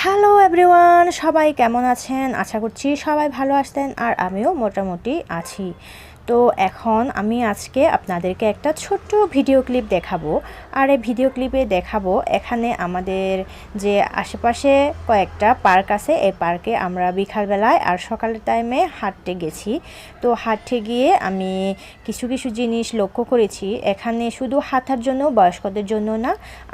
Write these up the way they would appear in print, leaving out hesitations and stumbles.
Hello everyone, সবাই কেমন আছেন? আশা করছি সবাই ভালো আছেন আর আমিও মোটামুটি আছি। তো এখন আমি আজকে আপনাদেরকে একটা ছোট্ট ভিডিও ক্লিপ দেখাবো। আর এই ভিডিও ক্লিপে দেখাবো এখানে আমাদের যে আশেপাশে কয়েকটা পার্ক আছে, এই পার্কে আমরা বিকালবেলায় আর সকালের টাইমে হাঁটতে গেছি। তো হাঁটতে গিয়ে আমি কিছু কিছু জিনিস লক্ষ্য করেছি। এখানে শুধু হাঁটার জন্য, বয়স্কদের জন্য না,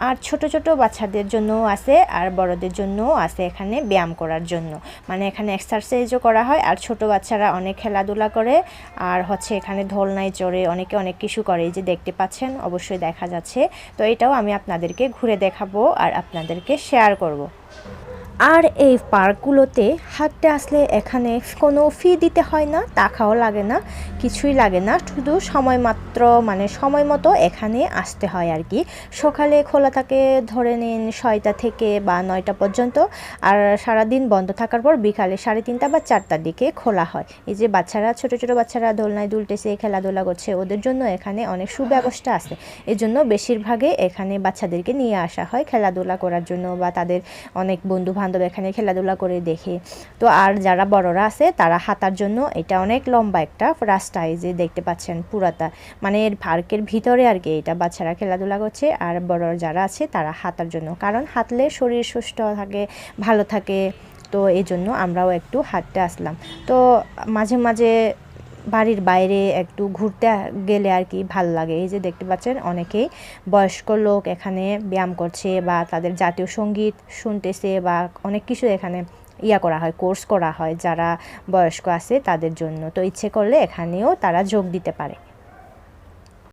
আর ছোট ছোট বাচ্চাদের জন্যও আছে আর বড়দের জন্যও আছে এখানে ব্যায়াম করার জন্য। মানে এখানে এক্সারসাইজও করা হয় আর ছোট বাচ্চারা অনেক খেলাধুলা করে আর এখানে দোলনায় চড়ে অনেকে অনেক কিছু করে, এই যে দেখতে পাচ্ছেন, অবশ্যই দেখা যাচ্ছে। তো এটাও আমি আপনাদেরকে ঘুরে দেখাবো আর আপনাদেরকে শেয়ার করব। আর এই পার্কগুলোতে হাঁটতে আসলে এখানে কোনো ফি দিতে হয় না, টাকাও লাগে না, কিছুই লাগে না, শুধু সময় মতো এখানে আসতে হয় আর কি। সকালে খোলা থাকে ধরে নিন 6টা থেকে বা 9টা পর্যন্ত, আর সারাদিন বন্ধ থাকার পর বিকালে 3:30 বা 4টার দিকে খোলা হয়। এই যে বাচ্চারা, ছোট ছোট বাচ্চারা দোলনায় দুলতেছে, খেলাধুলা করছে, ওদের জন্য এখানে অনেক সুব্যবস্থা আছে। এই জন্য বেশিরভাগে এখানে বাচ্চাদেরকে নিয়ে আসা হয় খেলাধুলা করার জন্য, বা তাদের অনেক বন্ধু বান্ধব এখানে খেলাধুলা করে দেখে। তো আর যারা বড়রা আছে তারা হাঁটার জন্য, এটা অনেক লম্বা একটা রাস্তা, এই যে দেখতে পাচ্ছেন পুরাটা, মানে এর পার্কের ভিতরে আর কি। এটা বাচ্চারা খেলাধুলা করছে আর বড় যারা আছে তারা হাঁটার জন্য, কারণ হাঁটলে শরীর সুস্থ থাকে, ভালো থাকে। তো এই জন্য আমরাও একটু হাঁটতে আসলাম। তো মাঝে মাঝে বাড়ির বাইরে একটু ঘুরতে গেলে আর কি ভাল লাগে। এই যে দেখতে পাচ্ছেন অনেকেই বয়স্ক লোক এখানে ব্যায়াম করছে বা তাদের জাতীয় সঙ্গীত শুনতেছে, বা অনেক কিছু এখানে করা হয়, কোর্স করা হয় যারা বয়স্ক আছে তাদের জন্য। তো ইচ্ছে করলে এখানেও তারা যোগ দিতে পারে।